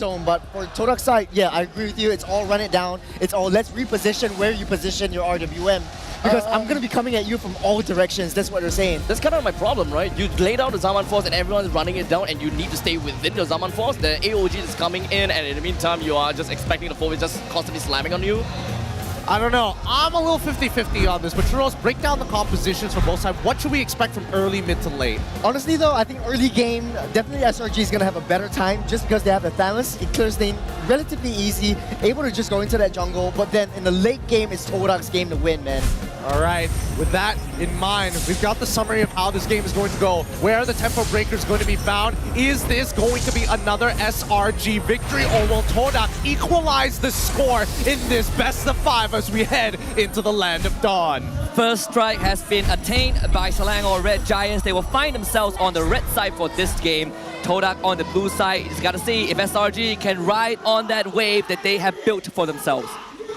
zone, but for TODAK side, yeah, I agree with you. It's all run it down. It's all let's reposition where you position your RWM. Because I'm going to be coming at you from all directions. That's what they're saying. That's kind of my problem, right? You lay down the Zaman Force and everyone's running it down and you need to stay within the Zaman Force. The AOG is coming in and in the meantime you are just expecting the forward just constantly slamming on you. I don't know. I'm a little 50-50 on this, but Churros, break down the compositions for both sides. What should we expect from early, mid to late? Honestly though, I think early game, definitely SRG is going to have a better time just because they have the Thanos. It clears lane relatively easy, able to just go into that jungle, but then in the late game, it's TODAK's game to win, man. All right, with that in mind, we've got the summary of how this game is going to go. Where are the tempo breakers going to be found? Is this going to be another SRG victory, or will TODAK equalize the score in this best of 5 as we head into the Land of Dawn? First strike has been attained by Selangor Red Giants. They will find themselves on the red side for this game. TODAK on the blue side. He's got to see if SRG can ride on that wave that they have built for themselves.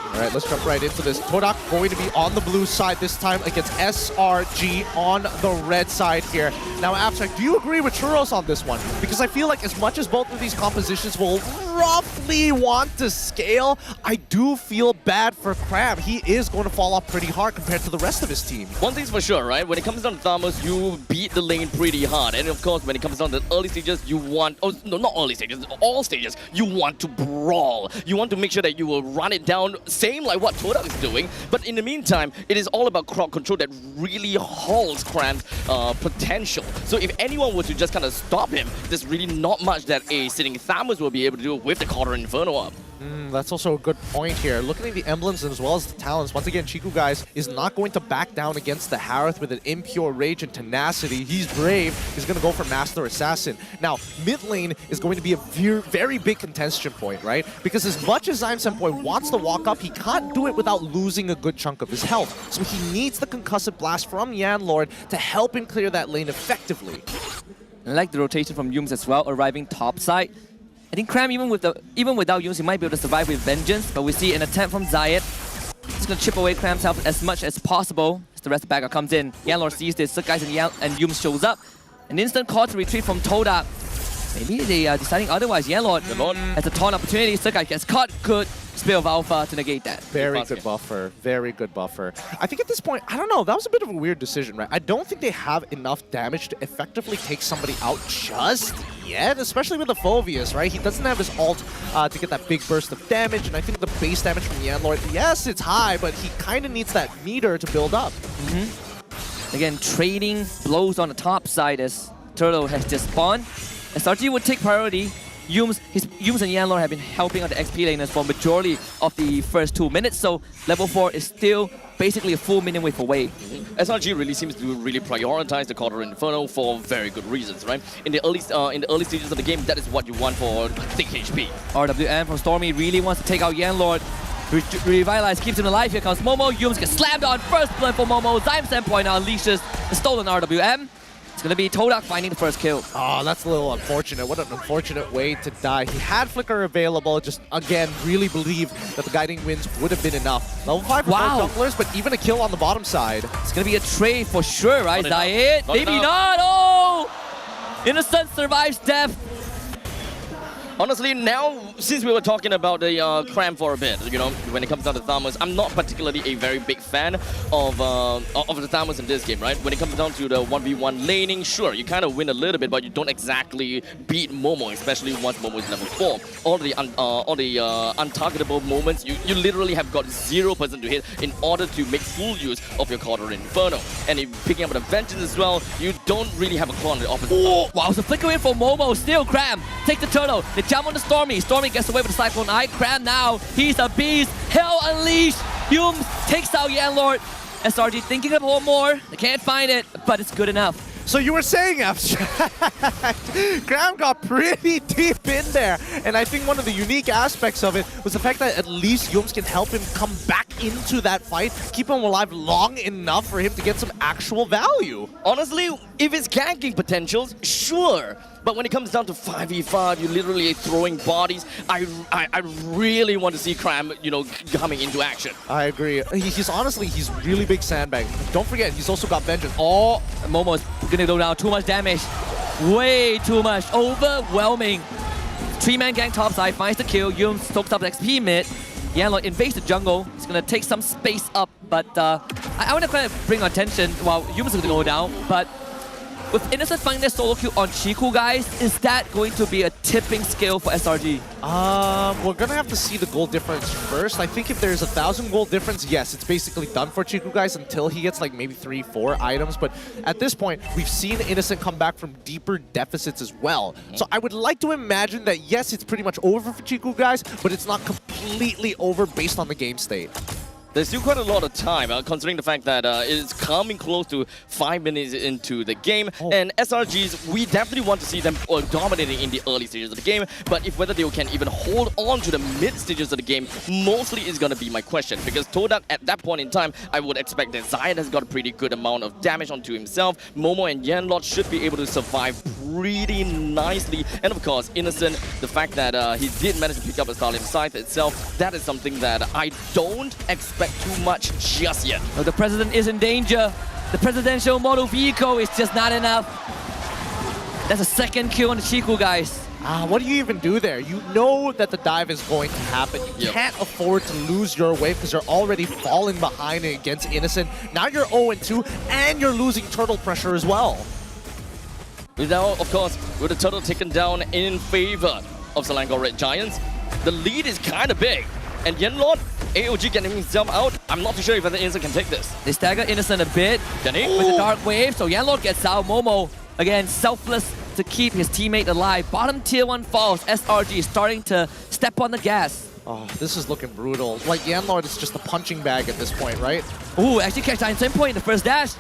All right, let's jump right into this. TODAK going to be on the blue side this time against SRG on the red side here. Now, Abstract, do you agree with Churros on this one? Because I feel like as much as both of these compositions will roughly want to scale, I do feel bad for Crab. He is going to fall off pretty hard compared to the rest of his team. One thing's for sure, right? When it comes down to Thanos, you beat the lane pretty hard. And of course, when it comes down to the early stages, you want... Oh, no, not early stages. All stages. You want to brawl. You want to make sure that you will run it down, same like what TODAK is doing. But in the meantime, it is all about crowd control that really halts Cram's potential. So if anyone were to just kind of stop him, there's really not much that a sitting Thanos will be able to do with the Cauldron Inferno up. That's also a good point here. Looking at the emblems as well as the talents, once again, Chiku, guys, is not going to back down against the Harith with an impure rage and tenacity. He's brave. He's going to go for Master Assassin. Now, mid lane is going to be a very big contention point, right? Because as much as Zyme Senpai wants to walk up, he can't do it without losing a good chunk of his health. So he needs the concussive blast from Yanlord to help him clear that lane effectively. I like the rotation from Yums as well, arriving top side. I think Cram, even without Yums, he might be able to survive with vengeance, but we see an attempt from Zayed. He's going to chip away Cram's health as much as possible as the rest of the backer comes in. Yanlord sees this, Sekys and Yums shows up. An instant call to retreat from TODAK. Maybe they are deciding otherwise. Yanlord has a torn opportunity. Sekys gets caught. Good Spear of Alpha to negate that. Very good buffer. Very good buffer. I think at this point, I don't know, that was a bit of a weird decision, right? I don't think they have enough damage to effectively take somebody out just yet, especially with the Phoveus, right? He doesn't have his ult to get that big burst of damage, and I think the base damage from Yanlord, yes, it's high, but he kind of needs that meter to build up. Again, trading blows on the top side as Turtle has just spawned. SRG would take priority. Yums and Yanlord have been helping on the XP laners for majority of the first 2 minutes, so level 4 is still basically a full minion wave away. SRG really seems to really prioritize the Cauldron Inferno for very good reasons, right? In the early stages of the game, that is what you want for thick HP. RWM from Stormy really wants to take out Yanlord. Revitalize keeps him alive. Here comes Momo. Yums gets slammed on. First blood for Momo. Zyme Senpai now unleashes the stolen RWM. It's going to be TODAK finding the first kill. Oh, that's a little unfortunate. What an unfortunate way to die. He had Flicker available, just again, really believe that the Guiding Winds would have been enough. Level 5 for both jungglers, but even a kill on the bottom side. It's going to be a trade for sure, right? Zayed? Maybe not. Oh! Innocent survives death. Honestly, now, since we were talking about the Cram for a bit, you know, when it comes down to Thanos, I'm not particularly a very big fan of the Thanos in this game, right? When it comes down to the 1v1 laning, sure, you kind of win a little bit, but you don't exactly beat Momo, especially once Momo is level 4. All the untargetable moments, you literally have got 0% to hit in order to make full use of your Cauldron Inferno. And if picking up the Vengeance as well, you don't really have a claw on the opposite side. Wow, so flicker in from Momo, still Cram. Take the turtle. They jump on the Stormy. Stormy gets away with the Cyclone Eye. Cram now. He's a beast. Hell unleashed. Yums takes out Yanlord. SRG thinking of one more. They can't find it, but it's good enough. So you were saying, Abstract, Graham got pretty deep in there. And I think one of the unique aspects of it was the fact that at least Yums can help him come back into that fight, keep him alive long enough for him to get some actual value. Honestly, if it's ganking potentials, sure. But when it comes down to 5v5, you're literally throwing bodies. I really want to see Cram, you know, coming into action. I agree. He's honestly, he's really big sandbag. Don't forget, he's also got Vengeance. Oh, Momo's gonna go down. Too much damage. Way too much. Overwhelming. Three-man gang topside, finds the kill. Yum soaks up the XP mid. Yanlord invades the jungle. It's gonna take some space up, but I want to kind of bring attention while Yum's gonna go down. But with Innocent finding their solo kill on Chiku, guys, is that going to be a tipping scale for SRG? We're gonna have to see the gold difference first. I think if there's 1,000 gold difference, yes, it's basically done for Chiku, guys, until he gets like maybe 3-4 items. But at this point, we've seen Innocent come back from deeper deficits as well. So I would like to imagine that yes, it's pretty much over for Chiku, guys, but it's not completely over based on the game state. There's still quite a lot of time, considering the fact that it's coming close to 5 minutes into the game. And SRGs, we definitely want to see them dominating in the early stages of the game. But if whether they can even hold on to the mid stages of the game, mostly is going to be my question. Because TODAK, at that point in time, I would expect that Zayat has got a pretty good amount of damage onto himself. Momo and Yanlord should be able to survive pretty nicely. And of course, Innocent, the fact that he did manage to pick up a Starlim Scythe itself, that is something that I don't expect too much just yet. No, the president is in danger. The presidential model vehicle is just not enough. That's a second kill on the Chiku, guys. What do you even do there? You know that the dive is going to happen. You can't afford to lose your way because you're already falling behind against Innocent. Now you're 0-2 and you're losing turtle pressure as well. Now, of course, with the turtle taken down in favor of Selangor Red Giants, the lead is kind of big. And Yanlord, AOG getting himself out. I'm not too sure if the Innocent can take this. They stagger Innocent a bit Can he? with the Dark Wave, so Yanlord gets out. Momo, again, selfless to keep his teammate alive. Bottom tier 1 falls. SRG is starting to step on the gas. Oh, this is looking brutal. Like, Yanlord is just a punching bag at this point, right? Ooh, actually catch Zion Senpoi in the first dash.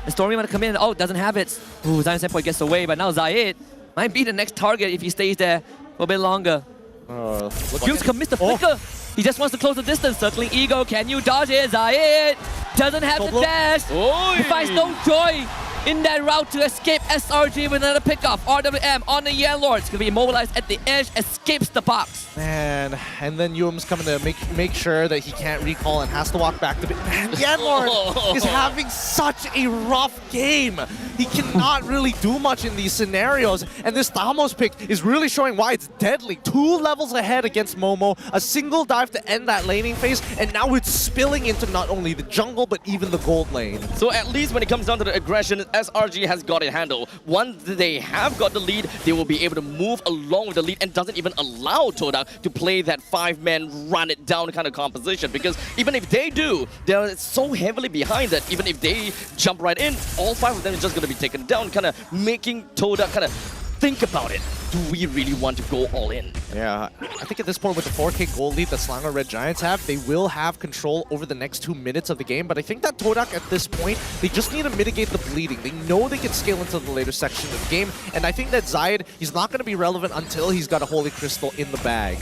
The Stormy might come in. Oh, doesn't have it. Ooh, Zion Senpoi gets away, but now Zayat might be the next target if he stays there for a bit longer. Yums commits the flicker. He just wants to close the distance. Circling Ego. Can you dodge it? Zayat doesn't have the dash. Oy. He finds no joy in that route to escape SRG with another pickoff. RWM on the Yanlord. It's going to be immobilized at the edge. Escapes the box. Man, and then Yum's coming to make sure that he can't recall and has to walk back to Man, Yanlord is having such a rough game. He cannot really do much in these scenarios. And this Thamos pick is really showing why it's deadly. 2 levels ahead against Momo, a single dive to end that laning phase, and now it's spilling into not only the jungle, but even the gold lane. So at least when it comes down to the aggression, SRG has got it handled. Once they have got the lead, they will be able to move along with the lead and doesn't even allow TODAK to play that 5-man run it down kind of composition, because even if they do, they're so heavily behind that even if they jump right in, all 5 of them is just going to be taken down, kind of making TODAK kind of think about it. Do we really want to go all in? Yeah, I think at this point with the 4K gold lead that Selangor Red Giants have, they will have control over the next 2 minutes of the game. But I think that TODAK at this point, they just need to mitigate the bleeding. They know they can scale into the later section of the game. And I think that Zayat, he's not going to be relevant until he's got a Holy Crystal in the bag.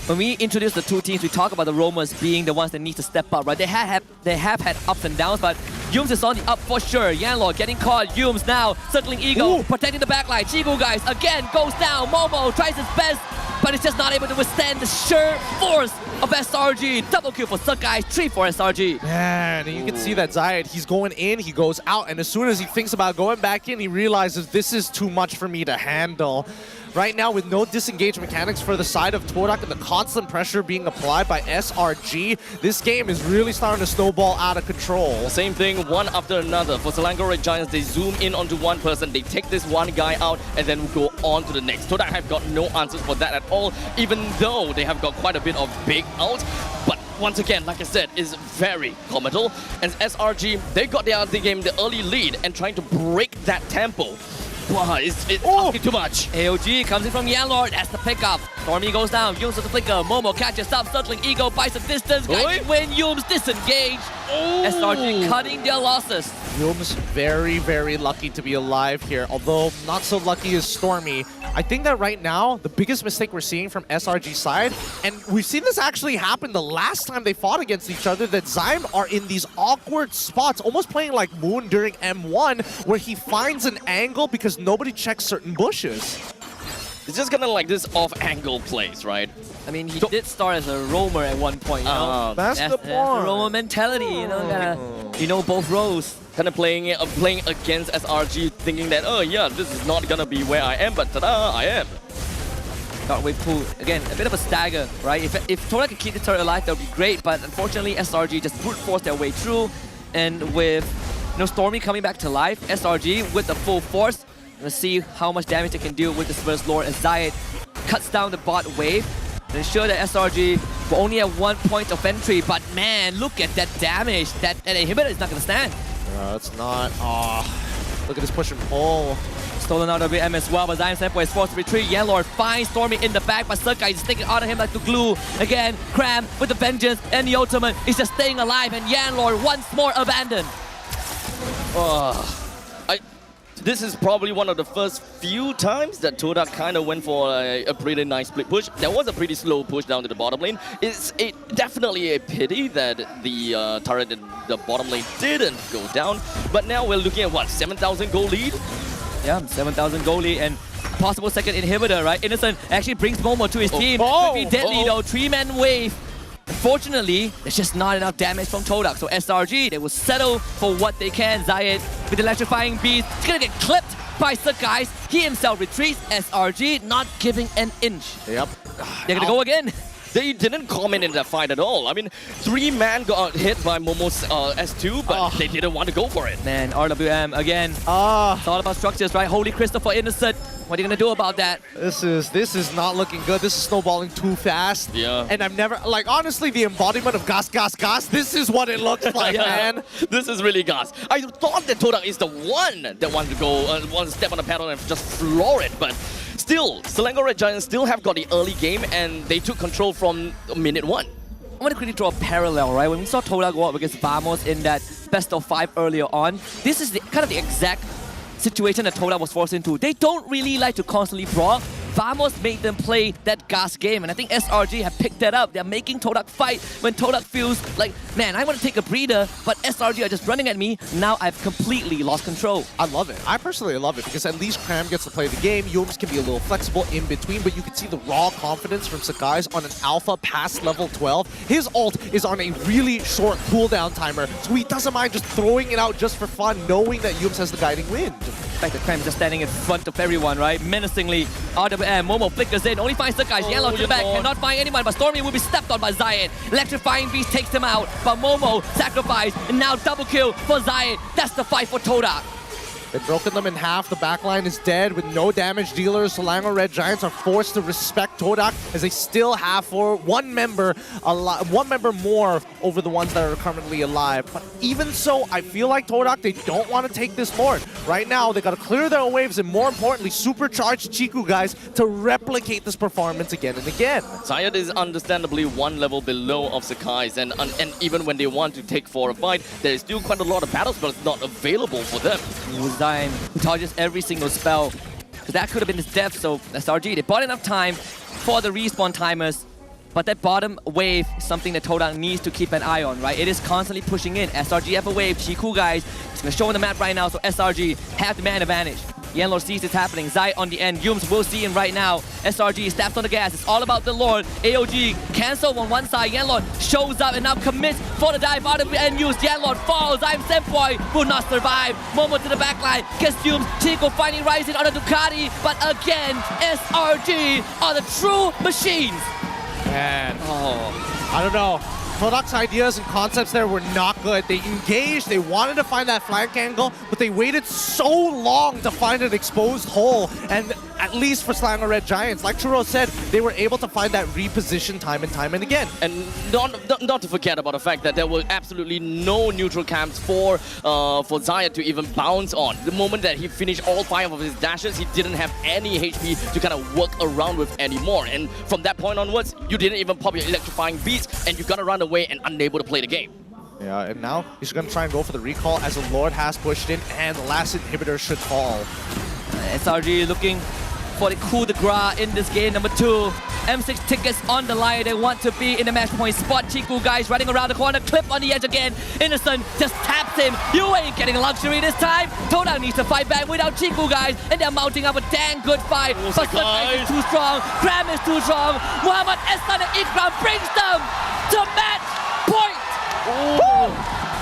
When we introduce the 2 teams, we talk about the roamers being the ones that need to step up, right? They have had ups and downs, but Yums is on the up for sure. Yanlord getting caught. Yums now circling Ego, protecting the backline. Chiku, guys, again goes down. Momo tries his best, but it's just not able to withstand the sheer force of SRG. Double kill for Sekys, 3 for SRG. Man, you can see that Zayat, he's going in, he goes out, and as soon as he thinks about going back in, he realizes this is too much for me to handle. Right now, with no disengage mechanics for the side of TODAK and the constant pressure being applied by SRG, this game is really starting to snowball out of control. Same thing, one after another. For Selangor Red Giants, they zoom in onto one person, they take this one guy out, and then go on to the next. TODAK have got no answers for that at all, even though they have got quite a bit of big outs. But once again, like I said, is very comical. And SRG, they got the early lead and trying to break that tempo. Wow, it's asking too much. AOG comes in from Yanlord. That's the pickup. Stormy goes down. Yums with the flicker. Momo catches up. Circling Ego buys the distance. Guys win. Yums disengage. SRG cutting their losses. Yums very, very lucky to be alive here. Although not so lucky as Stormy. I think that right now, the biggest mistake we're seeing from SRG's side, and we've seen this actually happen the last time they fought against each other, that Zyme are in these awkward spots, almost playing like Moon during M1, where he finds an angle because nobody checks certain bushes. It's just kind of like this off-angle plays, right? I mean, he did start as a roamer at one point, you know? That's the the point. roamer mentality, you know? You know both roles. Kind of playing against SRG, thinking that, oh yeah, this is not gonna be where I am, but ta-da, I am. Dark Wave pull, again, a bit of a stagger, right? If TODAK can keep the turret alive, that would be great, but unfortunately SRG just brute force their way through, and with Stormy coming back to life, SRG with the full force, let's see how much damage they can do with this first lord as Zayed cuts down the bot wave to ensure that SRG will only have 1 point of entry, but man, look at that damage. That inhibitor is not going to stand. It's not. Look at this push and pull. Stolen out of WM as well, but Zion Senpai is forced to retreat. Yenlord finds Stormy in the back, but Sekys is sticking out of him like the glue. Again, Cram with the vengeance and the ultimate is just staying alive, and Yenlord once more abandoned. This is probably one of the first few times that TODAK kind of went for a pretty nice split push. There was a pretty slow push down to the bottom lane. It's definitely a pity that the turret in the bottom lane didn't go down. But now we're looking at what, 7,000 gold lead? Yeah, 7,000 gold lead and possible second inhibitor, right? Innocent actually brings Momo to his team. Oh, Could be deadly though, 3-man wave. Unfortunately, there's just not enough damage from TODAK. So SRG, they will settle for what they can. Zayed with electrifying beast. He's gonna get clipped by Sekys. He himself retreats. SRG not giving an inch. Yep. They're gonna go again. They didn't comment in that fight at all. I mean, 3-man got hit by Momo's S2, but they didn't want to go for it. Man, RWM again. It's all about structures, right? Holy Crystal for Innocent. What are you gonna do about that? This is not looking good. This is snowballing too fast. Yeah. And I've never, like, honestly, the embodiment of gas. This is what it looks like, man. This is really gas. I thought that TODAK is the one that wanted to go, want to step on the pedal and just floor it, but still, Selangor Red Giants still have got the early game, and they took control from minute 1. I want to quickly draw a parallel, right? When we saw TODAK go up against Vamos in that best of 5 earlier on, this is kind of the exact situation that TODAK was forced into. They don't really like to constantly brawl. Vamos made them play that gas game, and I think SRG have picked that up. They're making TODAK fight when TODAK feels like, man, I want to take a breather, but SRG are just running at me. Now I've completely lost control. I love it. I personally love it because at least Cram gets to play the game. Yums can be a little flexible in between, but you can see the raw confidence from Sekys on an alpha past level 12. His ult is on a really short cooldown timer, so he doesn't mind just throwing it out just for fun, knowing that Yums has the guiding wind. In fact, the Cram is just standing in front of everyone, right? Menacingly, RWM, Momo flickers in, only finds Sekys, Yellow to the back, cannot find anyone, but Stormy will be stepped on by Zayed. Electrifying Beast takes him out, but Momo sacrificed, and now double kill for Zayed. That's the fight for TODAK. They've broken them in half. The backline is dead with no damage dealers. Selangor Red Giants are forced to respect TODAK as they still have for one member more over the ones that are currently alive. But even so, I feel like TODAK, they don't want to take this Lord. Right now, they got to clear their waves and more importantly, supercharge Chiku guys to replicate this performance again and again. Zayed is understandably one level below of Sekys, and even when they want to take for a fight, there is still quite a lot of battle spells not available for them. Zion, who dodges every single spell. Because that could have been his death, so SRG, they bought enough time for the respawn timers. But that bottom wave is something that TODAK needs to keep an eye on, right? It is constantly pushing in. SRG have a wave, Chiku guys. It's going to show on the map right now, so SRG have the man advantage. Yenlord sees this happening. Zai on the end. Yums will see him right now. SRG steps on the gas. It's all about the Lord. AOG cancel on one side. Yenlord shows up and now commits for the dive out of the end use. Yenlord falls. I'm Senpoi will not survive. Momo to the backline. Gets Yums. Chico finally rising on a Ducati. But again, SRG are the true machines. Man, I don't know. TODAK's ideas and concepts there were not good. They engaged, they wanted to find that flank angle, but they waited so long to find an exposed hole. And at least for Selangor Red Giants, like Churro said, they were able to find that reposition time and again. And not to forget about the fact that there were absolutely no neutral camps for Zayed to even bounce on. The moment that he finished all 5 of his dashes, he didn't have any HP to kind of work around with anymore. And from that point onwards, you didn't even pop your electrifying beats, and you got to run away and unable to play the game. Yeah, and now he's going to try and go for the recall as the Lord has pushed in, and the last inhibitor should fall. SRG looking for the coup de grace in this game, number 2. M6 tickets on the line. They want to be in the match point spot. Chiku guys running around the corner. Clip on the edge again. Innocent just taps him. You ain't getting a luxury this time. TODAK needs to fight back without Chiku guys. And they're mounting up a dang good fight. But Sekys is too strong. Cram is too strong. Muhammad Ehsan and Ikram brings them to match point.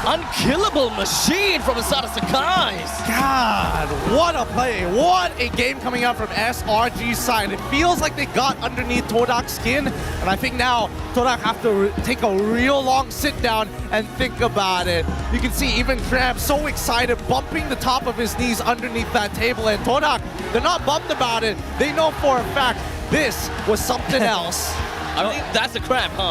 Unkillable machine from the side of Sekys. God, what a play. What a game coming out from SRG's side. It feels like they got underneath TODAK's skin, and I think now TODAK have to take a real long sit down and think about it. You can see even Cram so excited, bumping the top of his knees underneath that table, and TODAK, they're not bummed about it. They know for a fact this was something else. I think that's a crap, huh?